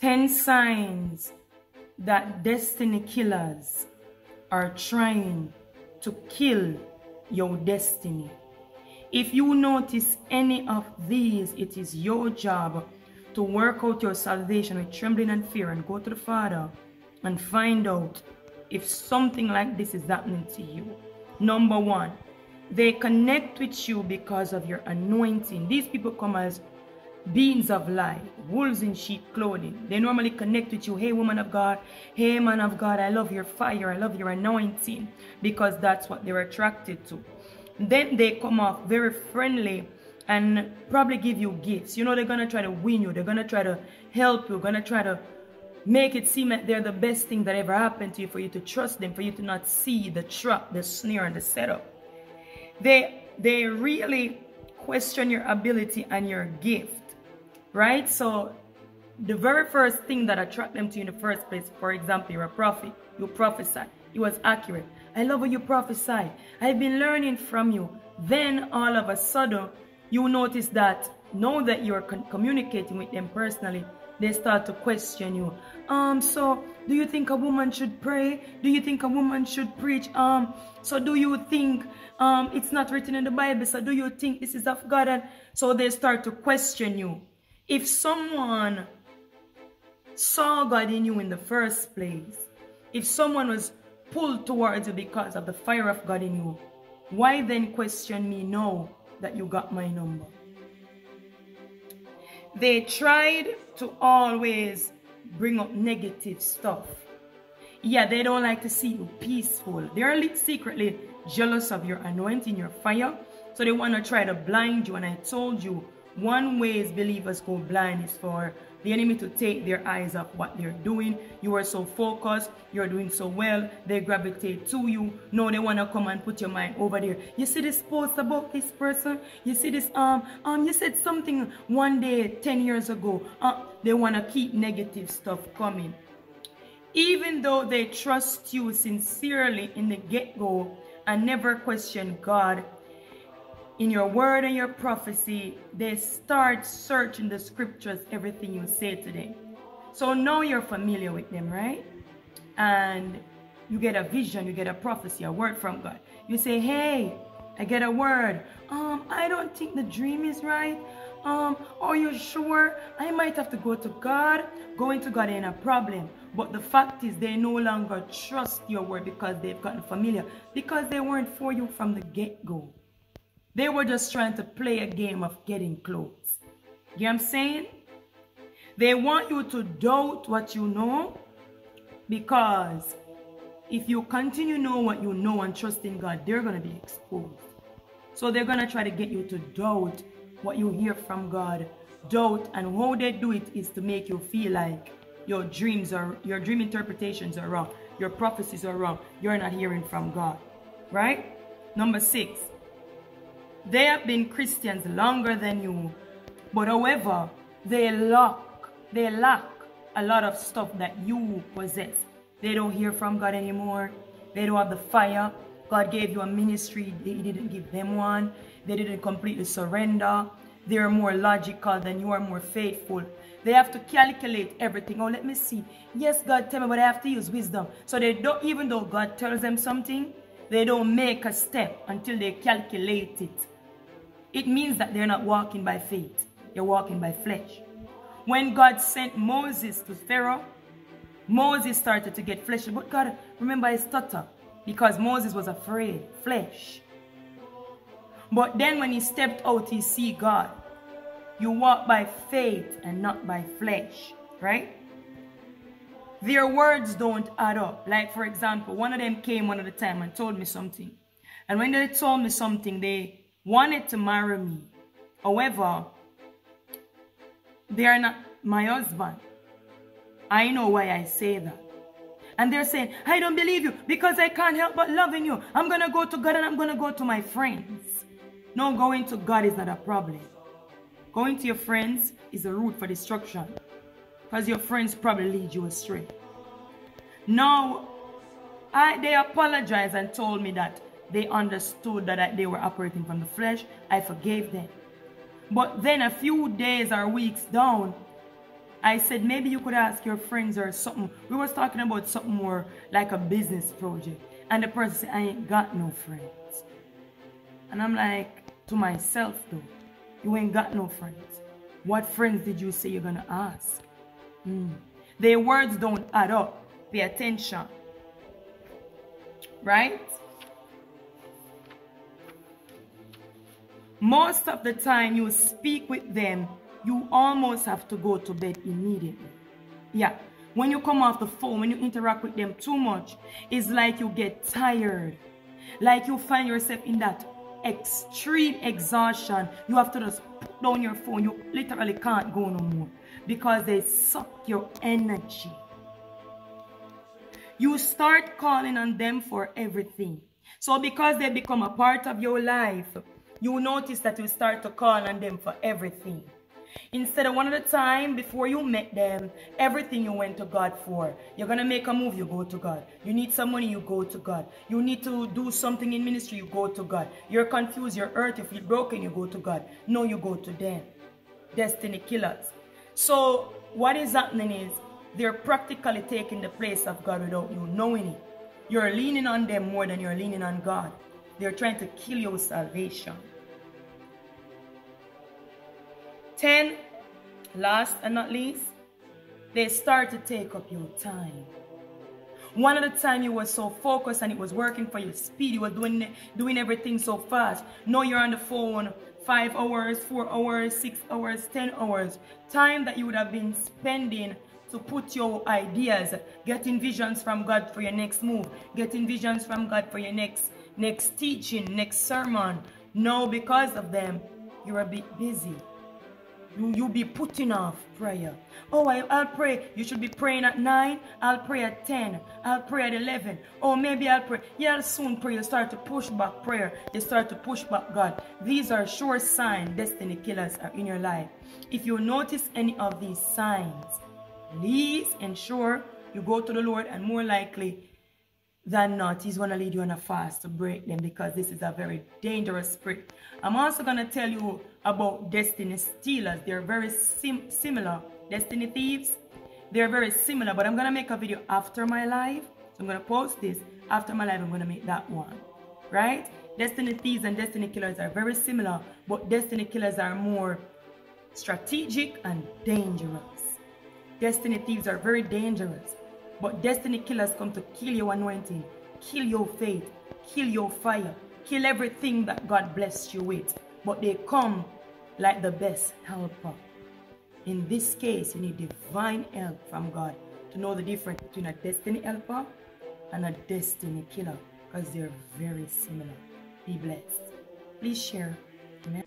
10 signs that destiny killers are trying to kill your destiny. If you notice any of these, it is your job to work out your salvation with trembling and fear and go to the Father and find out if something like this is happening to you. Number one, they connect with you because of your anointing. These people come as beings of light, wolves in sheep clothing. They normally connect with you. Hey, woman of God. Hey, man of God. I love your fire. I love your anointing. Because that's what they're attracted to. Then they come off very friendly and probably give you gifts. You know, they're going to try to win you. They're going to try to help you. Going to try to make it seem like they're the best thing that ever happened to you, for you to trust them, for you to not see the trap, the snare, and the setup. They really question your ability and your gift. Right? So the very first thing that attracted them to you in the first place, for example, you're a prophet, you prophesy, it was accurate. I love how you prophesy. I've been learning from you. Then all of a sudden, you notice that now that you're communicating with them personally, they start to question you. So do you think a woman should pray? Do you think a woman should preach? So do you think it's not written in the Bible? So do you think this is of God? And so they start to question you. If someone saw God in you in the first place, if someone was pulled towards you because of the fire of God in you, why then question me now that you got my number? They tried to always bring up negative stuff. Yeah, they don't like to see you peaceful. They're secretly jealous of your anointing, your fire. So they want to try to blind you. And I told you, one way believers go blind is for the enemy to take their eyes off what they're doing. You are so focused, you're doing so well, they gravitate to you. No, they want to come and put your mind over there. You see this post about this person? You see this, you said something one day 10 years ago. They want to keep negative stuff coming. Even though they trust you sincerely in the get-go and never question God, in your word and your prophecy, they start searching the scriptures, everything you say to them. So now you're familiar with them, right? And you get a vision, you get a prophecy, a word from God. You say, hey, I get a word. I don't think the dream is right. Are you sure? I might have to go to God. Going to God ain't a problem. But the fact is they no longer trust your word because they've gotten familiar. Because they weren't for you from the get-go. They were just trying to play a game of getting close. You know what I'm saying? They want you to doubt what you know, because if you continue to know what you know and trust in God, they're going to be exposed. So they're going to try to get you to doubt what you hear from God. Doubt, and how they do it is to make you feel like your dream interpretations are wrong. Your prophecies are wrong. You're not hearing from God. Right? Number 6. They have been Christians longer than you, but however, they lack a lot of stuff that you possess. They don't hear from God anymore. They don't have the fire. God gave you a ministry, He didn't give them one. They didn't completely surrender. They're more logical than you are, more faithful. They have to calculate everything. Oh, let me see. Yes, God tell me, but I have to use wisdom. So they don't, even though God tells them something, they don't make a step until they calculate it. It means that they're not walking by faith. They're walking by flesh. When God sent Moses to Pharaoh, Moses started to get fleshy. But God, remember, I stutter because Moses was afraid, flesh. But then when he stepped out, he see God. You walk by faith and not by flesh, right? Their words don't add up. Like, for example, one of them came one at a time and told me something. And when they told me something, they wanted to marry me. However, they are not my husband. I know why I say that. And they're saying, I don't believe you because I can't help but loving you. I'm going to go to God and I'm going to go to my friends. No, going to God is not a problem. Going to your friends is a route for destruction, because your friends probably lead you astray. Now, they apologized and told me that they understood that they were operating from the flesh. I forgave them. But then a few days or weeks down, I said maybe you could ask your friends or something. We was talking about something more like a business project. And the person said, I ain't got no friends. And I'm like, to myself though, you ain't got no friends. What friends did you say you're gonna ask? Their words don't add up. Pay attention. Right? Most of the time you speak with them, you almost have to go to bed immediately. Yeah. When you come off the phone, when you interact with them too much, it's like you get tired. Like you find yourself in that extreme exhaustion. You have to just put down your phone. You literally can't go no more because they suck your energy. You start calling on them for everything. So because they become a part of your life, you notice that you start to call on them for everything. Instead of one at a time, before you met them, everything you went to God for. You're going to make a move, you go to God. You need some money, you go to God. You need to do something in ministry, you go to God. You're confused, you're hurt, you feel broken, you go to God. No, you go to them. Destiny killers. So what is happening is they're practically taking the place of God without you knowing it. You're leaning on them more than you're leaning on God. They're trying to kill your salvation. 10, last and not least, they start to take up your time. One at a time you were so focused and it was working for your speed. You were doing everything so fast. Now you're on the phone 5 hours, 4 hours, 6 hours, 10 hours. Time that you would have been spending to put your ideas, getting visions from God for your next move, getting visions from God for your next teaching, next sermon. Now because of them, you're a bit busy. You'll be putting off prayer. Oh, I'll pray. You should be praying at 9. I'll pray at 10. I'll pray at 11. Oh, maybe I'll pray. Yeah, I'll soon pray. You start to push back prayer. You start to push back God. These are sure signs destiny killers are in your life. If you notice any of these signs, please ensure you go to the Lord, and more likely than not, He's going to lead you on a fast to break them, because this is a very dangerous spirit. I'm also going to tell you about destiny stealers. They're very similar. Destiny thieves, they're very similar, but I'm going to make a video after my live. So I'm going to post this. After my live, I'm going to make that one. Right? Destiny thieves and destiny killers are very similar, but destiny killers are more strategic and dangerous. Destiny thieves are very dangerous. But destiny killers come to kill your anointing, kill your faith, kill your fire, kill everything that God blessed you with. But they come like the best helper. In this case, you need divine help from God to know the difference between a destiny helper and a destiny killer, because they're very similar. Be blessed. Please share. Amen.